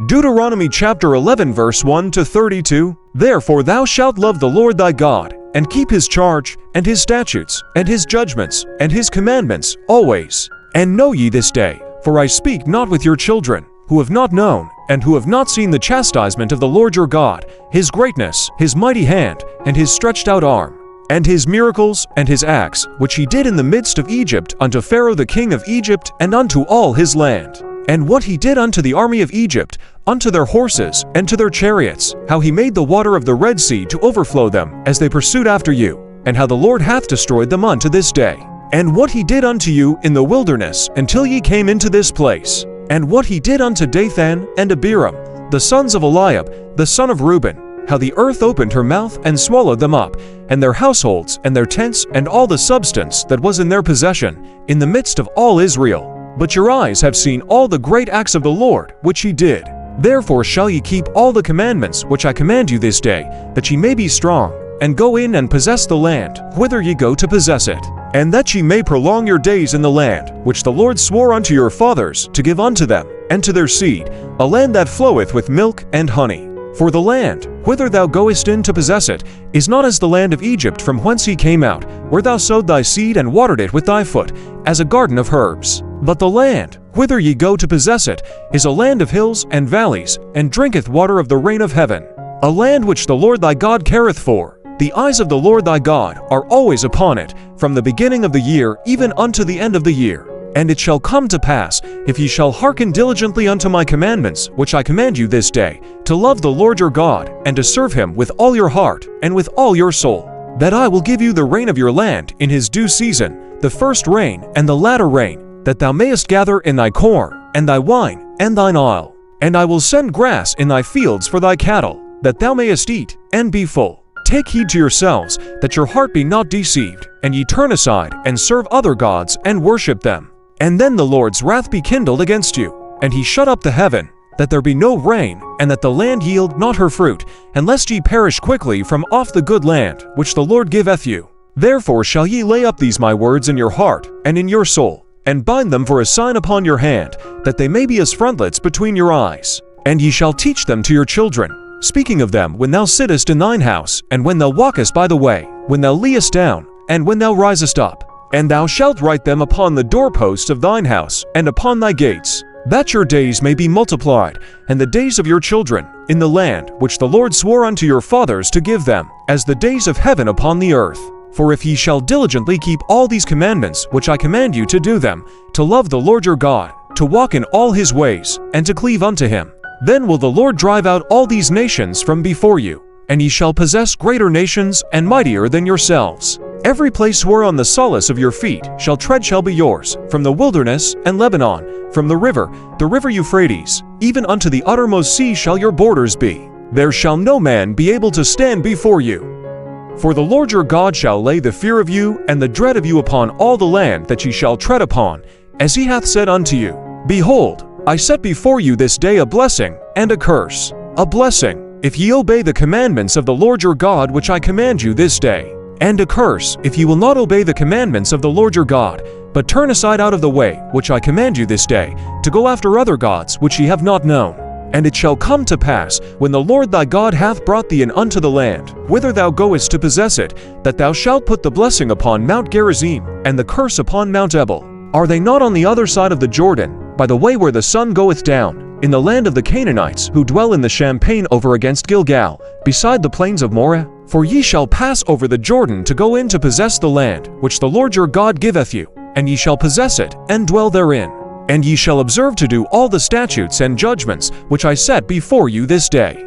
Deuteronomy chapter 11 verse 1 to 32. Therefore thou shalt love the Lord thy God, and keep his charge, and his statutes, and his judgments, and his commandments always. And know ye this day, for I speak not with your children, who have not known, and who have not seen the chastisement of the Lord your God, his greatness, his mighty hand, and his stretched out arm, and his miracles, and his acts, which he did in the midst of Egypt unto Pharaoh the king of Egypt, and unto all his land. And what he did unto the army of Egypt, unto their horses, and to their chariots, how he made the water of the Red Sea to overflow them, as they pursued after you, and how the Lord hath destroyed them unto this day. And what he did unto you in the wilderness, until ye came into this place. And what he did unto Dathan and Abiram, the sons of Eliab, the son of Reuben, how the earth opened her mouth and swallowed them up, and their households, and their tents, and all the substance that was in their possession, in the midst of all Israel. But your eyes have seen all the great acts of the Lord, which he did. Therefore shall ye keep all the commandments which I command you this day, that ye may be strong, and go in and possess the land, whither ye go to possess it, and that ye may prolong your days in the land, which the Lord swore unto your fathers to give unto them, and to their seed, a land that floweth with milk and honey. For the land, whither thou goest in to possess it, is not as the land of Egypt from whence ye came out, where thou sowed thy seed and watered it with thy foot, as a garden of herbs. But the land, whither ye go to possess it, is a land of hills and valleys, and drinketh water of the rain of heaven. A land which the Lord thy God careth for. The eyes of the Lord thy God are always upon it, from the beginning of the year even unto the end of the year. And it shall come to pass, if ye shall hearken diligently unto my commandments, which I command you this day, to love the Lord your God, and to serve him with all your heart, and with all your soul, that I will give you the rain of your land in his due season, the first rain and the latter rain, that thou mayest gather in thy corn, and thy wine, and thine oil. And I will send grass in thy fields for thy cattle, that thou mayest eat, and be full. Take heed to yourselves, that your heart be not deceived, and ye turn aside, and serve other gods, and worship them. And then the Lord's wrath be kindled against you, and he shut up the heaven, that there be no rain, and that the land yield not her fruit, and lest ye perish quickly from off the good land, which the Lord giveth you. Therefore shall ye lay up these my words in your heart, and in your soul, and bind them for a sign upon your hand, that they may be as frontlets between your eyes. And ye shall teach them to your children, speaking of them when thou sittest in thine house, and when thou walkest by the way, when thou liest down, and when thou risest up. And thou shalt write them upon the doorposts of thine house, and upon thy gates, that your days may be multiplied, and the days of your children, in the land which the Lord swore unto your fathers to give them, as the days of heaven upon the earth. For if ye shall diligently keep all these commandments which I command you to do them, to love the Lord your God, to walk in all his ways, and to cleave unto him, then will the Lord drive out all these nations from before you, and ye shall possess greater nations and mightier than yourselves. Every place whereon the solace of your feet shall tread shall be yours, from the wilderness and Lebanon, from the river Euphrates, even unto the uttermost sea shall your borders be. There shall no man be able to stand before you. For the Lord your God shall lay the fear of you and the dread of you upon all the land that ye shall tread upon, as he hath said unto you. Behold, I set before you this day a blessing and a curse. A blessing, if ye obey the commandments of the Lord your God which I command you this day. And a curse, if ye will not obey the commandments of the Lord your God, but turn aside out of the way which I command you this day, to go after other gods which ye have not known. And it shall come to pass, when the Lord thy God hath brought thee in unto the land, whither thou goest to possess it, that thou shalt put the blessing upon Mount Gerizim, and the curse upon Mount Ebal. Are they not on the other side of the Jordan, by the way where the sun goeth down, in the land of the Canaanites, who dwell in the champaign over against Gilgal, beside the plains of Moreh? For ye shall pass over the Jordan to go in to possess the land, which the Lord your God giveth you, and ye shall possess it, and dwell therein. And ye shall observe to do all the statutes and judgments which I set before you this day.